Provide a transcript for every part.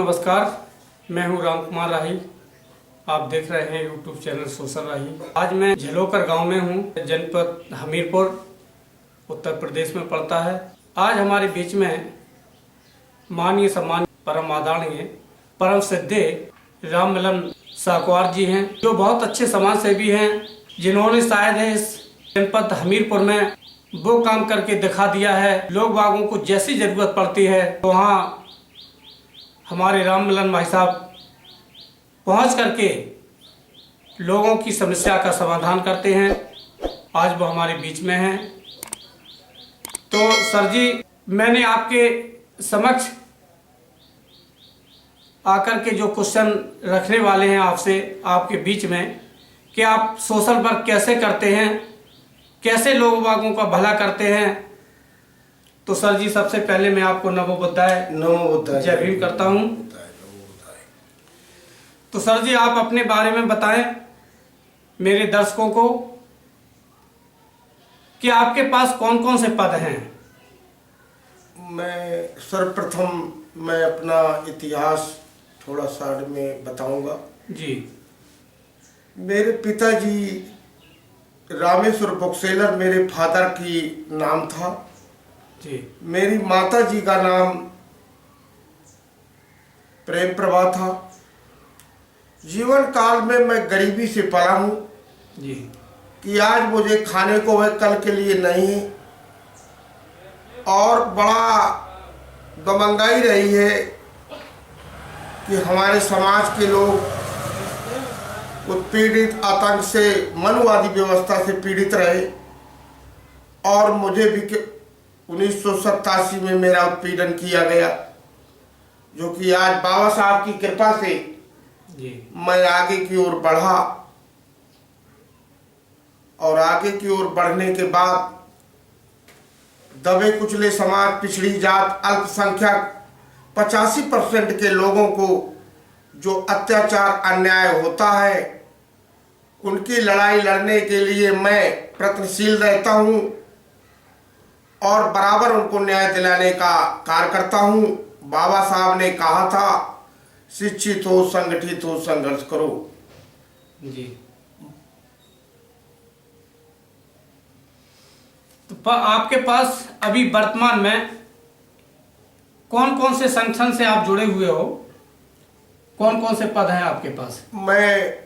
नमस्कार, मैं हूं राम कुमार राही। आप देख रहे हैं यूट्यूब चैनल सोशल राही। आज मैं झलोकर गांव में हूं, जनपद हमीरपुर, उत्तर प्रदेश में पड़ता है। आज हमारे बीच में माननीय सम्मानित परम आदरणीय परम सिद्धे राम मिलन साकवार जी हैं, जो बहुत अच्छे समाज सेवी हैं, जिन्होंने शायद इस जनपद हमीरपुर में वो काम करके दिखा दिया है। लोग बागों को जैसी जरूरत पड़ती है वहाँ हमारे राम मिलन भाई साहब पहुँच करके लोगों की समस्या का समाधान करते हैं। आज वो हमारे बीच में हैं। तो सर जी, मैंने आपके समक्ष आकर के जो क्वेश्चन रखने वाले हैं आपसे, आपके बीच में, कि आप सोशल वर्क कैसे करते हैं, कैसे लोगों बागों का भला करते हैं। तो सर जी, सबसे पहले मैं आपको नमो बुद्धाय जय भीम करता हूँ। तो सर जी, आप अपने बारे में बताएं मेरे दर्शकों को कि आपके पास कौन कौन से पद हैं। मैं सर्वप्रथम मैं अपना इतिहास थोड़ा सा में बताऊंगा जी। मेरे पिताजी रामेश्वर बुकसेलर मेरे फादर की नाम था जी। मेरी माता जी का नाम प्रेम प्रभा था। जीवन काल में मैं गरीबी से पला हूँ जी। कि आज मुझे खाने को है, कल के लिए नहीं है, और बड़ा दमंगाई रही है कि हमारे समाज के लोग उत्पीड़ित, आतंक से, मनुवादी व्यवस्था से पीड़ित रहे। और मुझे भी 1987 में मेरा उत्पीड़न किया गया, जो कि आज बाबा साहब की कृपा से जी। मैं आगे की ओर बढ़ा, और आगे की ओर बढ़ने के बाद दबे कुचले समाज, पिछड़ी जात, अल्पसंख्यक 85% के लोगों को जो अत्याचार, अन्याय होता है, उनकी लड़ाई लड़ने के लिए मैं प्रयत्नशील रहता हूं और बराबर उनको न्याय दिलाने का कार्य करता हूं। बाबा साहब ने कहा था, शिक्षित हो, संगठित हो, संघर्ष करो। जी। तो आपके पास अभी वर्तमान में कौन कौन से संगठन से आप जुड़े हुए हो, कौन कौन से पद हैं आपके पास? मैं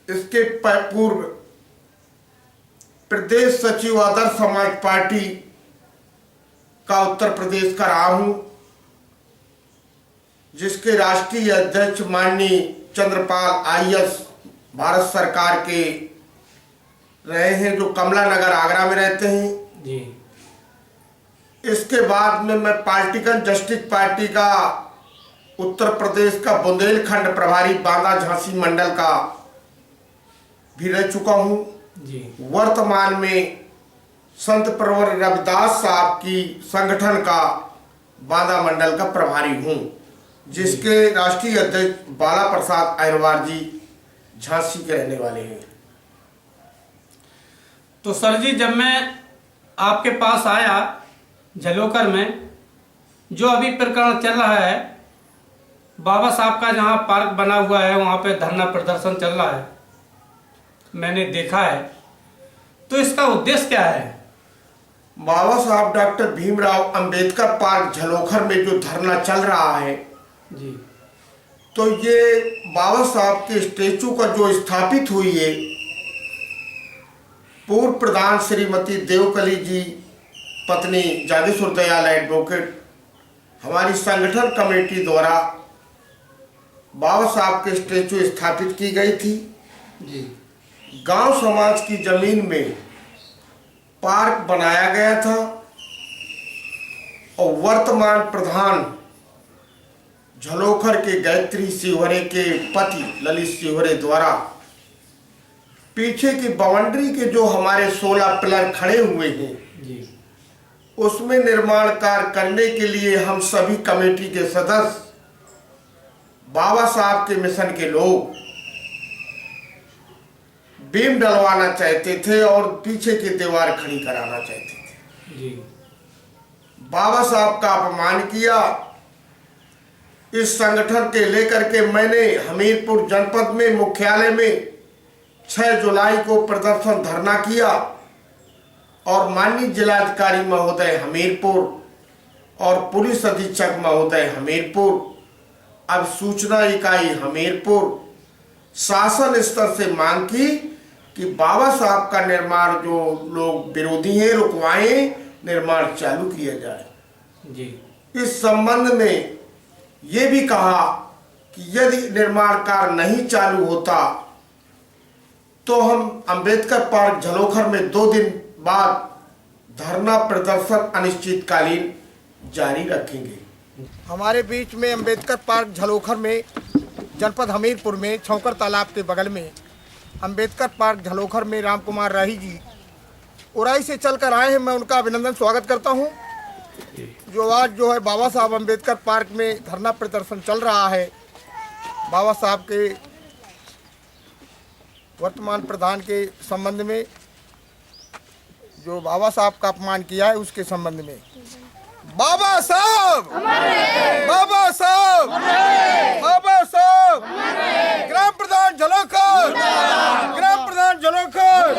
इसके पूर्व प्रदेश सचिव आदर्श समाज पार्टी का उत्तर प्रदेश का रहा हूं, जिसके राष्ट्रीय अध्यक्ष माननीय चंद्रपाल आईएएस भारत सरकार के रहे हैं, जो कमला नगर आगरा में रहते हैं जी। इसके बाद में मैं पॉलिटिकल जस्टिस पार्टी का उत्तर प्रदेश का बुंदेलखंड प्रभारी बांदा झांसी मंडल का भी रह चुका हूं जी। वर्तमान में संत प्रवर रविदास साहब की संगठन का बांदा मंडल का प्रभारी हूं, जिसके राष्ट्रीय अध्यक्ष बाला प्रसाद अहिरवार जी झांसी के रहने वाले हैं। तो सर जी, जब मैं आपके पास आया झलोकर में, जो अभी प्रकरण चल रहा है, बाबा साहब का जहां पार्क बना हुआ है वहां पे धरना प्रदर्शन चल रहा है, मैंने देखा है। तो इसका उद्देश्य क्या है? बाबा साहब डॉक्टर भीमराव अंबेडकर पार्क झलोखर में जो धरना चल रहा है जी, तो ये बाबा साहब के स्टेचू का जो स्थापित हुई है, पूर्व प्रधान श्रीमती देवकली जी पत्नी जागेश्वर दयाल एडवोकेट हमारी संगठन कमेटी द्वारा बाबा साहब के स्टेचू स्थापित की गई थी जी। गांव समाज की जमीन में पार्क बनाया गया था, और वर्तमान प्रधान झलोखर के गायत्री शिवहरे के पति ललित शिवहरे द्वारा पीछे की बाउंड्री के जो हमारे 16 पिलर खड़े हुए हैं जी, उसमें निर्माण कार्य करने के लिए हम सभी कमेटी के सदस्य, बाबा साहब के मिशन के लोग बीम डलवाना चाहते थे और पीछे की दीवार खड़ी कराना चाहते थे। जी। बाबा साहब का अपमान किया इस संगठन के लेकर के मैंने हमीरपुर जनपद में मुख्यालय में 6 जुलाई को प्रदर्शन धरना किया और माननीय जिलाधिकारी महोदय हमीरपुर और पुलिस अधीक्षक महोदय हमीरपुर, अब सूचना इकाई हमीरपुर शासन स्तर से मांग की कि बाबा साहब का निर्माण जो लोग विरोधी हैं रुकवाएं, निर्माण चालू किया जाए जी। इस संबंध में ये भी कहा कि यदि निर्माण कार्य नहीं चालू होता तो हम अंबेडकर पार्क झलोखर में 2 दिन बाद धरना प्रदर्शन अनिश्चितकालीन जारी रखेंगे। हमारे बीच में अंबेडकर पार्क झलोखर में जनपद हमीरपुर में छौकर तालाब के बगल में अंबेडकर पार्क झलोखर में राम कुमार राही जी उराई से चलकर आए हैं। मैं उनका अभिनंदन स्वागत करता हूं। जो आज जो है बाबा साहब अंबेडकर पार्क में धरना प्रदर्शन चल रहा है, बाबा साहब के वर्तमान प्रधान के संबंध में, जो बाबा साहब का अपमान किया है उसके संबंध में। बाबा साहब, बाबा साहब, बाबा साहब, ग्राम प्रधान झलोखर, ग्राम प्रधान झलोखर,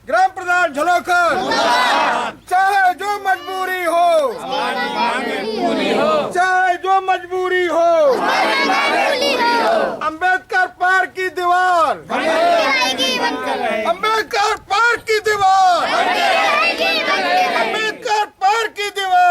ग्राम प्रधान झलोखर, चाहे जो मजबूरी हो, चाहे जो मजबूरी हो, अंबेडकर पार्क की दीवार, अंबेडकर पार्क की दीवार, अंबेडकर पार्क की दीवार,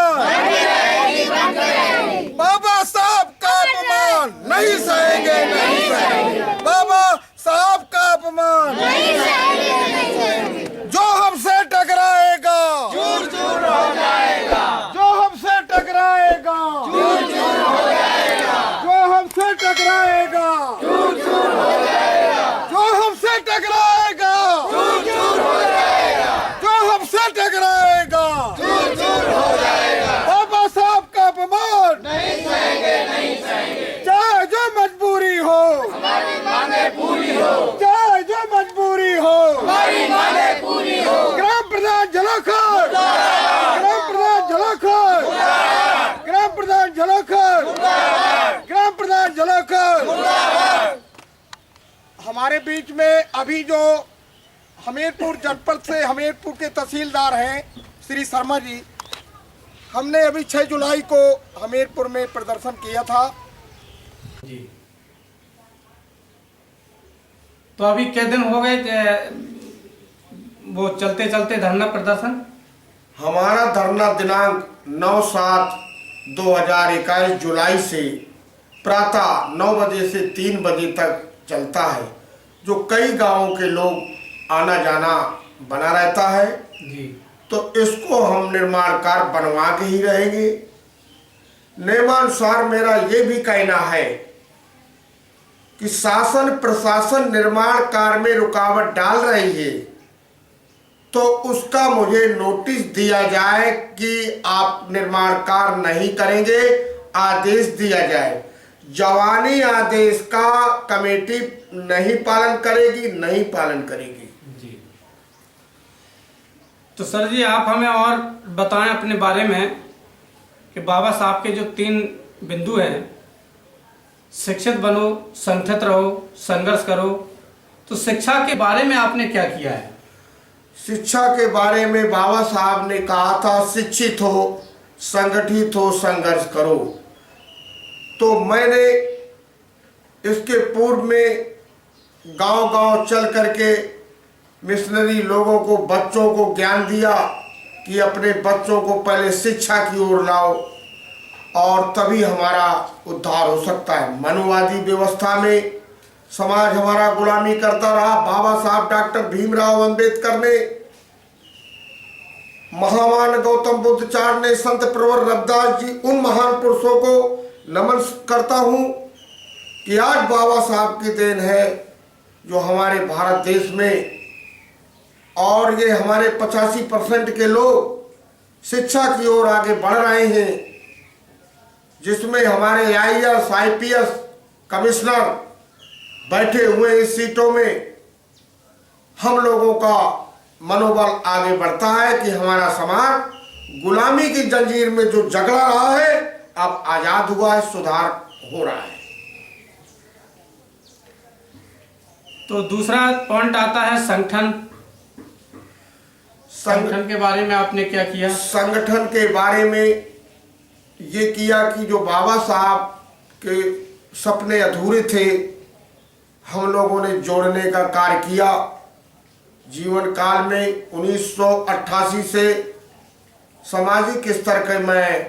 बाबा साहब का अपमान नहीं सहेंगे, नहीं सहेंगे, बाबा साहब का अपमान नहीं सहेंगे। जो हमसे टकराएगा चूर चूर हो जाएगा, जो हमसे टकराएगा चूर चूर हो जाएगा, जो हमसे टकराएगा चूर चूर हो जाएगा, जो हमसे टकराएगा चूर चूर हो जाएगा, जो हमसे टकराएगा चूर चूर हो जाएगा। बाबा साहब का अपमान नहीं सहेंगे, नहीं सहेंगे, चाहे जो मजबूरी हो, हमारी मांगे पूरी हो, चाहे जो मजबूरी हो, हमारी मांगे पूरी हो। ग्राम प्रधान झलोखर, ग्राम प्रधान झलोखर, ग्राम प्रधान झलोखर, ग्राम प्रधान झलोखर। हमारे बीच में अभी जो हमीरपुर जनपद से हमीरपुर के तहसीलदार हैं श्री शर्मा जी, हमने अभी 6 जुलाई को हमीरपुर में प्रदर्शन किया था जी। तो अभी कितने दिन हो गए वो चलते चलते धरना प्रदर्शन? हमारा धरना दिनांक 9/7/2021 जुलाई से प्रातः 9 बजे से 3 बजे तक चलता है, जो कई गांवों के लोग आना जाना बना रहता है जी। तो इसको हम निर्माण कार्य बनवा के ही रहेंगे। नियमानुसार मेरा ये भी कहना है कि शासन प्रशासन निर्माण कार्य में रुकावट डाल रही है तो उसका मुझे नोटिस दिया जाए कि आप निर्माण कार्य नहीं करेंगे, आदेश दिया जाए। जवानी आदेश का कमेटी नहीं पालन करेगी, नहीं पालन करेगी जी। तो सर जी आप हमें और बताएं अपने बारे में कि बाबा साहब के जो 3 बिंदु हैं, शिक्षित बनो, संगठित रहो, संघर्ष करो, तो शिक्षा के बारे में आपने क्या किया है? शिक्षा के बारे में बाबा साहब ने कहा था शिक्षित हो, संगठित हो, संघर्ष करो। तो मैंने इसके पूर्व में गांव-गांव चल करके मिशनरी लोगों को, बच्चों को ज्ञान दिया कि अपने बच्चों को पहले शिक्षा की ओर लाओ और तभी हमारा उद्धार हो सकता है। मनुवादी व्यवस्था में समाज हमारा गुलामी करता रहा। बाबा साहब डॉक्टर भीमराव अंबेडकर ने, महामान गौतम बुद्ध चार ने, संत प्रवर रविदास जी, उन महान पुरुषों को नमन करता हूँ कि आज बाबा साहब की देन है जो हमारे भारत देश में और ये हमारे 85% के लोग शिक्षा की ओर आगे बढ़ रहे हैं, जिसमें हमारे IAS IPS कमिश्नर बैठे हुए इस सीटों में। हम लोगों का मनोबल आगे बढ़ता है कि हमारा समाज गुलामी की जंजीर में जो जकड़ा रहा है अब आजाद हुआ है, सुधार हो रहा है। तो दूसरा पॉइंट आता है संगठन के बारे में आपने क्या किया? संगठन के बारे में ये किया कि जो बाबा साहब के सपने अधूरे थे, हम लोगों ने जोड़ने का कार्य किया। जीवन काल में 1988 से सामाजिक स्तर के मैं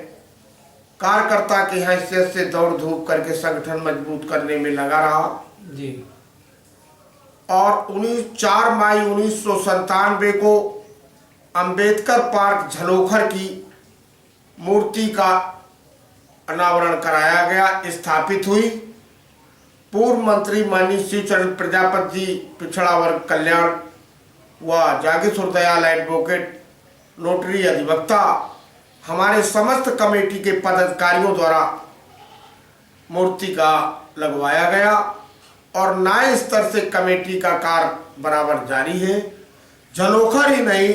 कार्यकर्ता की हैसियत से दौड़ धूप करके संगठन मजबूत करने में लगा रहा जी। और 4 मई 1997 को अंबेडकर पार्क झलोखर की मूर्ति का अनावरण कराया गया, स्थापित हुई। पूर्व मंत्री माननीय शिवचरण प्रजापति जी, पिछड़ा वर्ग कल्याण व जागीर दयाल एडवोकेट नोटरी अधिवक्ता, हमारे समस्त कमेटी के पदाधिकारियों द्वारा मूर्ति का लगवाया गया और न्याय स्तर से कमेटी का कार्य बराबर जारी है। झलोखर ही नहीं,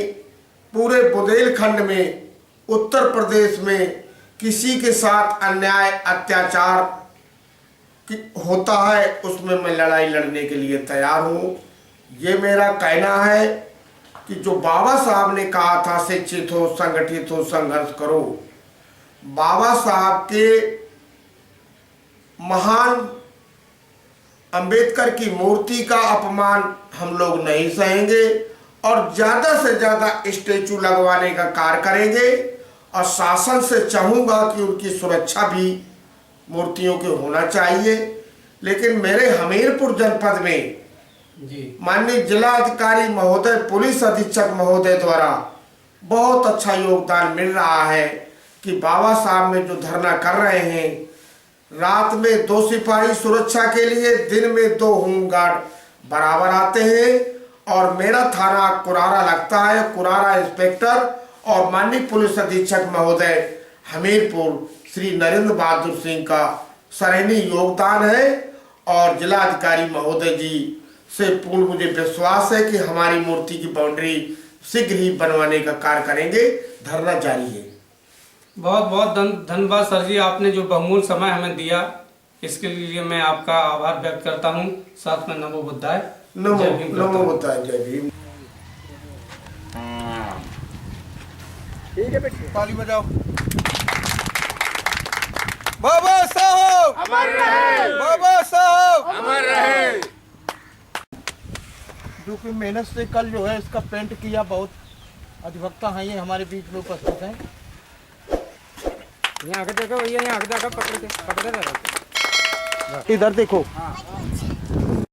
पूरे बुंदेलखंड में, उत्तर प्रदेश में किसी के साथ अन्याय अत्याचार होता है, उसमें मैं लड़ाई लड़ने के लिए तैयार हूँ। ये मेरा कहना है कि जो बाबा साहब ने कहा था शिक्षित हो, संगठित हो, संघर्ष करो, बाबा साहब के महान अंबेडकर की मूर्ति का अपमान हम लोग नहीं सहेंगे और ज़्यादा से ज़्यादा स्टैचू लगवाने का कार्य करेंगे। और शासन से चाहूँगा कि उनकी सुरक्षा भी मूर्तियों के होना चाहिए। लेकिन मेरे हमीरपुर जनपद में माननीय जिलाधिकारी महोदय, पुलिस अधीक्षक महोदय द्वारा बहुत अच्छा योगदान मिल रहा है कि बाबा साहब में जो धरना कर रहे हैं, रात में 2 सिपाही सुरक्षा के लिए, दिन में 2 होमगार्ड बराबर आते हैं और मेरा थाना कुरारा लगता है। कुरारा इंस्पेक्टर और माननीय पुलिस अधीक्षक महोदय हमीरपुर श्री नरेंद्र बहादुर सिंह का सराहनीय योगदान है और जिलाधिकारी महोदय जी से पूर्ण मुझे विश्वास है कि हमारी मूर्ति की बाउंड्री शीघ्र ही बनवाने का कार्य करेंगे। धरना जारी है। बहुत बहुत धन्यवाद सर जी, आपने जो बहुमूल्य समय हमें दिया, इसके लिए मैं आपका आभार व्यक्त करता हूँ। साथ में नमो बुद्धाय। नमो बुद्धाय। जय भीम। ठीक है बेटी, ताली बजाओ। बाबा साहब अमर रहे, बाबा साहब अमर रहे। जो कि मेहनत से कल जो है इसका पेंट किया, बहुत अधिवक्ता हैं ये हमारे बीच में उपस्थित हैं। यहाँ आगे देखो भैया, यहाँ आगे देखो, पकड़ दे, इधर देखो।